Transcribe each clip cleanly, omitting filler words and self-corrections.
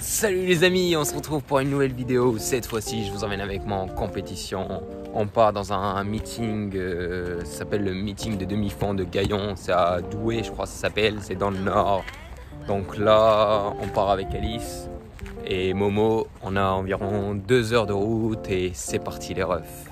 Salut les amis, on se retrouve pour une nouvelle vidéo. Cette fois-ci, je vous emmène avec moi en compétition. On part dans un meeting, ça s'appelle le meeting de demi-fond de Gaillon. C'est à Douai, je crois que ça s'appelle, c'est dans le nord. Donc là, on part avec Alice et Momo. On a environ 2 heures de route et c'est parti les refs.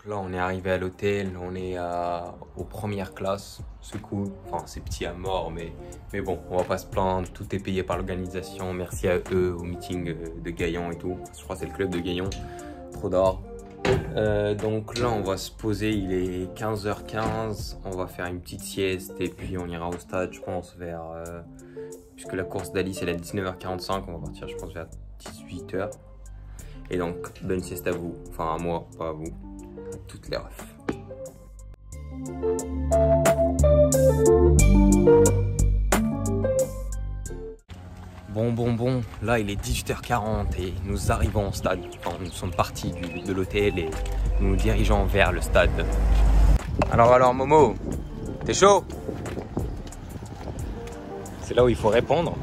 Là on est arrivé à l'hôtel, on est aux premières classes, c'est cool, enfin c'est petit à mort mais bon on va pas se plaindre, tout est payé par l'organisation, merci à eux au meeting de Gaillon et tout, je crois que c'est le club de Gaillon, trop d'or. Donc là on va se poser, il est 15h15, on va faire une petite sieste et puis on ira au stade je pense vers, puisque la course d'Alice elle est à 19h45, on va partir je pense vers 18h. Et donc bonne sieste à vous, enfin à moi, pas à vous. Toutes les refs. Bon, là il est 18h40 et nous arrivons au stade. Enfin, nous sommes partis de l'hôtel et nous nous dirigeons vers le stade. Alors Momo, t'es chaud? C'est là où il faut répondre.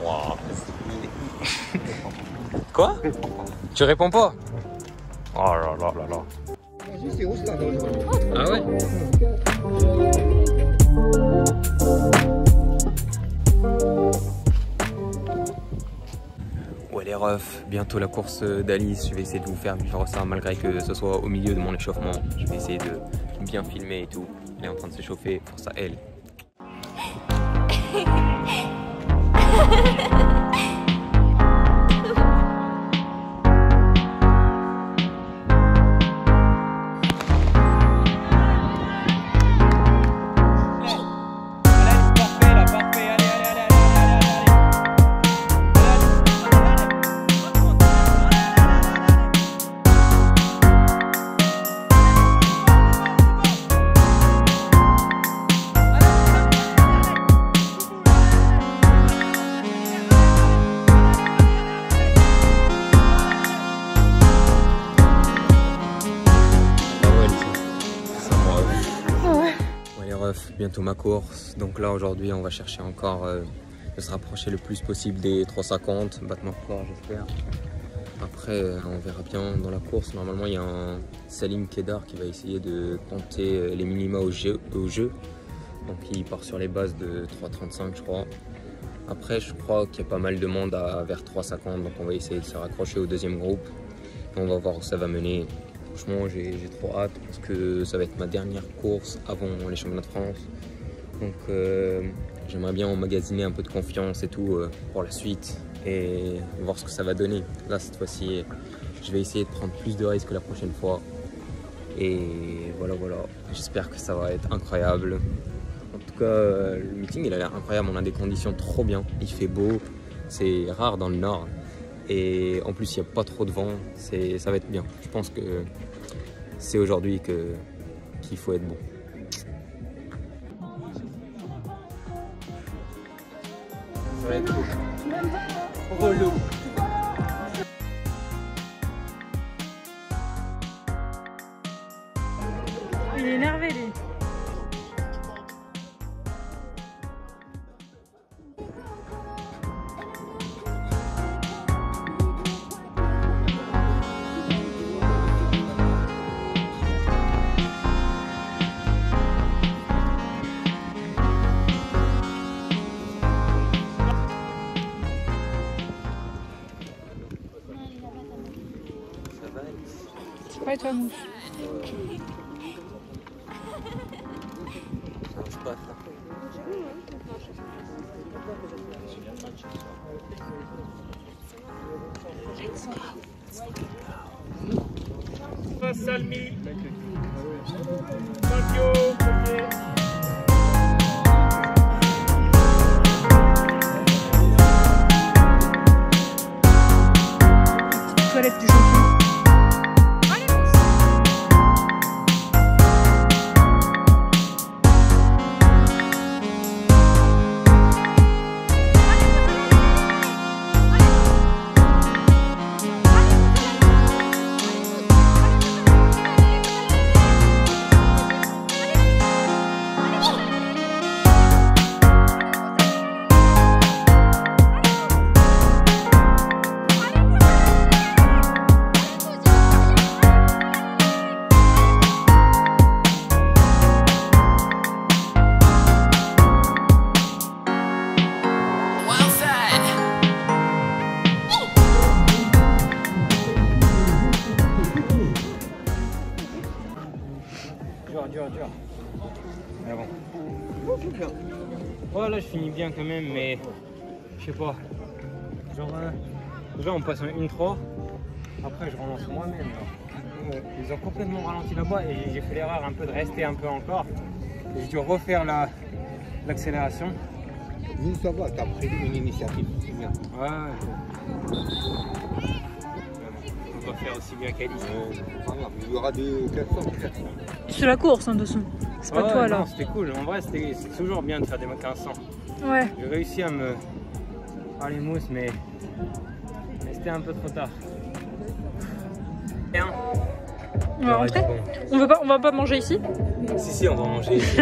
Wow. Quoi? Tu réponds pas? Oh là là là là. Ah ouais? Ouais les refs, bientôt la course d'Alice. Je vais essayer de vous faire vivre ça malgré que ce soit au milieu de mon échauffement. Je vais essayer de bien filmer et tout. Elle est en train de s'échauffer, force à elle. Bientôt ma course, donc là aujourd'hui on va chercher encore de se rapprocher le plus possible des 3,50, battre mon record j'espère. Après on verra bien dans la course, normalement il y a un Salim Kedar qui va essayer de tenter les minima au jeu, donc il part sur les bases de 3,35 je crois. Après je crois qu'il y a pas mal de monde vers 3,50, donc on va essayer de se raccrocher au deuxième groupe et on va voir où ça va mener. Franchement, j'ai trop hâte parce que ça va être ma dernière course avant les championnats de France. Donc j'aimerais bien emmagasiner un peu de confiance et tout pour la suite et voir ce que ça va donner. Là, cette fois-ci, je vais essayer de prendre plus de risques que la prochaine fois. Et voilà. J'espère que ça va être incroyable. En tout cas, le meeting, il a l'air incroyable. On a des conditions trop bien. Il fait beau. C'est rare dans le nord. Et en plus il n'y a pas trop de vent, ça va être bien. Je pense que c'est aujourd'hui qu'il faut être bon. Ça va être relou. Il est énervé lui. Ouais, toi, mouche. Ça marche pas, ça. Thomas Salmi. Fabio. Toilette du champion. Dur. Mais bon. Ouais, là je finis bien quand même, mais je sais pas. Genre, déjà on passe un 1-3. Après je relance moi-même. Ils ont complètement ralenti là-bas et j'ai fait l'erreur un peu de rester un peu encore. J'ai dû refaire l'accélération. Nous, ça va, t'as pris une initiative, c'est bien. Ouais. On va faire aussi bien qu'Alice. Il y aura des 400 peut-être. C'est la course, hein, de toute façon. C'est pas toi, là. Non, c'était cool. En vrai, c'est toujours bien de faire des 1500. Ouais. J'ai réussi à me faire les mousses, mais c'était un peu trop tard. Bien. On va rentrer. On va pas manger ici. Si, on va manger ici.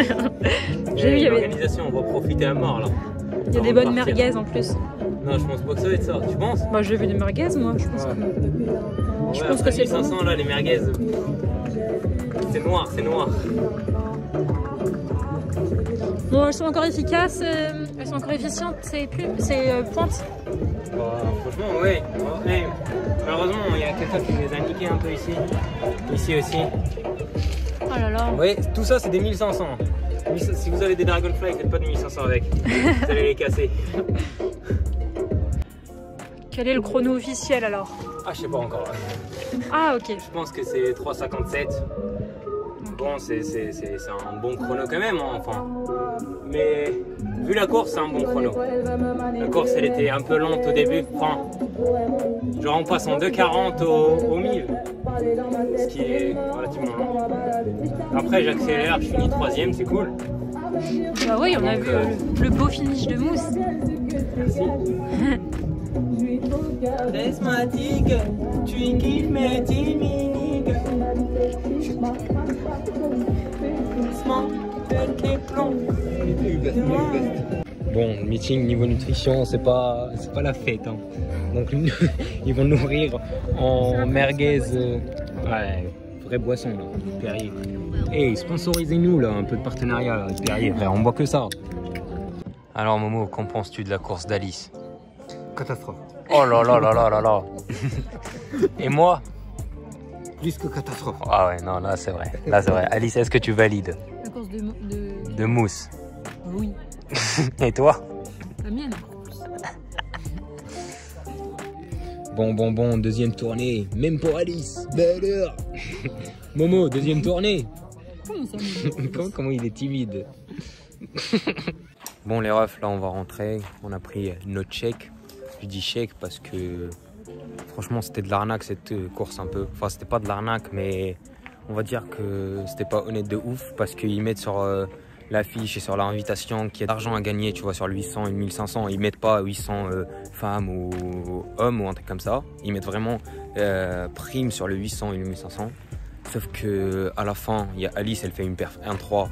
J'ai vu, il y avait... L'organisation, on va profiter à mort, là. Il y a des bonnes merguez en plus. Non, je pense pas que ça va être ça. Tu penses? Bah, j'ai vu des merguez, moi. Je pense que... Je pense que c'est 500 là, les merguez. C'est noir. Bon, elles sont encore efficaces, elles sont encore efficientes, c'est pointe. Franchement, oui. Hey, malheureusement, il y a quelqu'un qui les a niqués un peu ici. Ici aussi. Oh là là. Oui, tout ça, c'est des 1500. Si vous avez des Dragonfly, faites pas de 1500 avec. Vous allez les casser. Quel est le chrono officiel alors? Ah, je sais pas encore. Ah, ok. Je pense que c'est 3,57. Bon, c'est un bon chrono quand même, hein, enfin. Mais vu la course, c'est un bon chrono. La course, elle était un peu lente au début. Enfin, genre on passe en 2,40 au 1000. Ce qui est relativement lent. Après, j'accélère, je finis 3ème, c'est cool. Bah oui, on a vu le beau finish de Mousse. Merci. Desmatique, tu kiffes mes timiniques. Bon, le meeting niveau nutrition, c'est pas la fête. Hein. Donc ils vont nourrir en merguez. Ouais, vraie boisson là, Perrier. Hey, sponsorisez-nous là, un peu de partenariat là, Perrier. On boit que ça. Alors Momo, qu'en penses-tu de la course d'Alice? Catastrophe. Oh là là là là là là. Et moi? Plus que catastrophe. Ah ouais, non, là c'est vrai. Là c'est vrai. Alice, est-ce que tu valides? La course de Mousse. Oui. Et toi? La mienne. Bon, deuxième tournée. Même pour Alice. Belle heure. Momo, deuxième tournée. Comment ça? Comment il est timide. Bon les refs, là on va rentrer. On a pris notre chèque. Je dis chèque parce que franchement c'était de l'arnaque cette course un peu. Enfin c'était pas de l'arnaque mais on va dire que c'était pas honnête de ouf parce qu'ils mettent sur l'affiche et sur l'invitation qu'il y a d'argent à gagner, tu vois, sur le 800 et le 1500. Ils mettent pas 800 femmes ou hommes ou un truc comme ça. Ils mettent vraiment prime sur le 800 et le 1500. Sauf que à la fin, il y a Alice, elle fait une perf 1-3.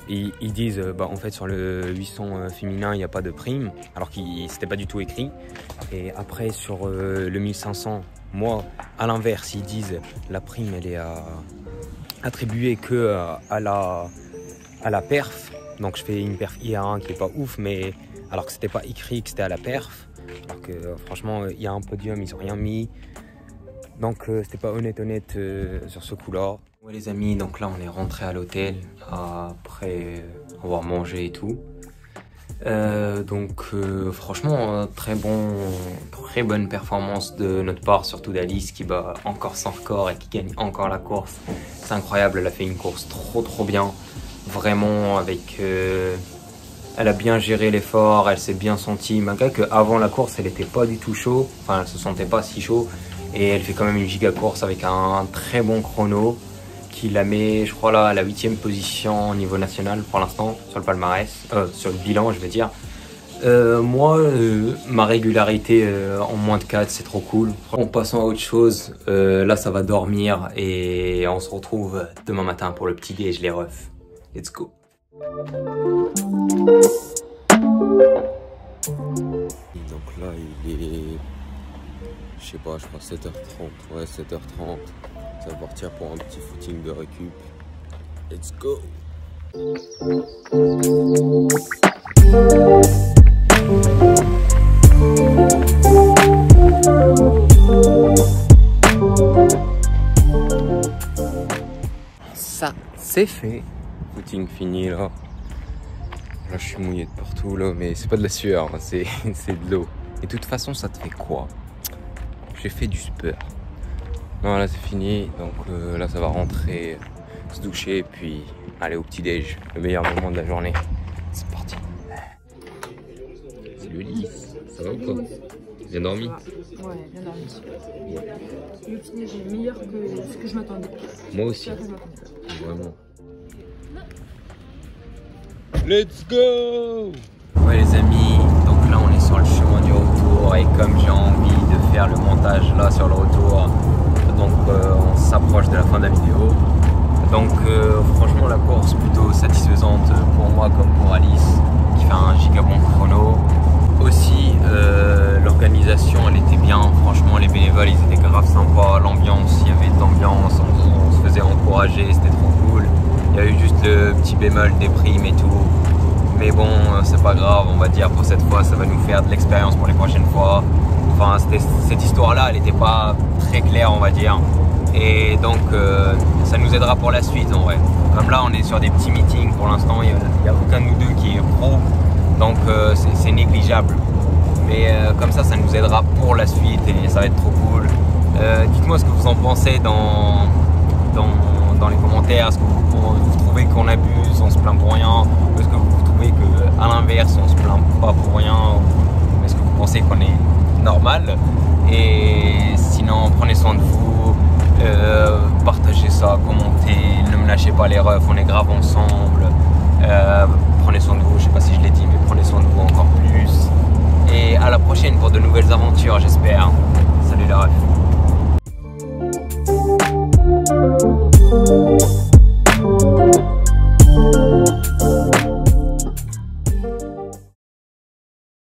Et ils disent, bah, en fait, sur le 800 féminin, il n'y a pas de prime, alors que c'était pas du tout écrit. Et après, sur le 1500, moi, à l'inverse, ils disent, la prime, elle est attribuée que à la perf. Donc, je fais une perf IR1 qui est pas ouf, mais alors que c'était pas écrit que c'était à la perf. Alors que, franchement, il y a un podium, ils ont rien mis. Donc, c'était pas honnête sur ce coup-là. Ouais les amis, donc là on est rentré à l'hôtel après avoir mangé et tout. Franchement, très bonne performance de notre part, surtout d'Alice qui bat encore son record et qui gagne encore la course. C'est incroyable, elle a fait une course trop bien, vraiment avec... elle a bien géré l'effort, elle s'est bien sentie, malgré qu'avant la course elle était pas du tout chaud, enfin elle se sentait pas si chaud, et elle fait quand même une giga course avec un très bon chrono qui la met, je crois là, à la 8e position au niveau national pour l'instant sur le palmarès, sur le bilan je veux dire. Moi, ma régularité en moins de 4, c'est trop cool. En passant à autre chose, là ça va dormir et on se retrouve demain matin pour le petit déj, les refs. Let's go. Donc là il est, je sais pas, je crois 7h30, ouais 7h30. Ça va partir pour un petit footing de récup. Let's go. Ça, c'est fait. Footing fini là. Là je suis mouillé de partout là, mais c'est pas de la sueur, hein, c'est de l'eau. Et de toute façon ça te fait quoi? J'ai fait du sport. Non là c'est fini, donc là ça va rentrer, se doucher puis aller au petit déj, le meilleur moment de la journée. C'est parti. C'est le lit, ça va ou pas? Bien dormi? Ouais, bien dormi. Le petit déj est meilleur que ce que je m'attendais. Moi aussi, vraiment. Let's go! Ouais les amis, donc là on est sur le chemin du retour et comme j'ai envie de faire le montage là sur le retour, donc on s'approche de la fin de la vidéo. Donc franchement la course plutôt satisfaisante pour moi comme pour Alice qui fait un giga bon chrono. Aussi l'organisation elle était bien, franchement les bénévoles ils étaient grave sympas, l'ambiance, il y avait de l'ambiance, on se faisait encourager, c'était trop cool. Il y a eu juste le petit bémol des primes et tout. Mais bon, c'est pas grave, on va dire pour cette fois, ça va nous faire de l'expérience pour les prochaines fois. Enfin, cette histoire-là, elle n'était pas très claire, on va dire. Et donc, ça nous aidera pour la suite, en vrai. Comme là, on est sur des petits meetings pour l'instant, il n'y a aucun de nous deux qui est pro. Donc, c'est négligeable. Mais comme ça nous aidera pour la suite et ça va être trop cool. Dites-moi ce que vous en pensez dans les commentaires. Est-ce que vous trouvez qu'on abuse, on se plaint pour rien? Ou est-ce que vous trouvez qu'à l'inverse, on se plaint pas pour rien? Ou est-ce que vous pensez qu'on est normal? Et sinon, prenez soin de vous, partagez ça, commentez, ne me lâchez pas les refs, on est grave ensemble. Prenez soin de vous, je sais pas si je l'ai dit, mais prenez soin de vous encore plus. Et à la prochaine pour de nouvelles aventures, j'espère. Salut les refs.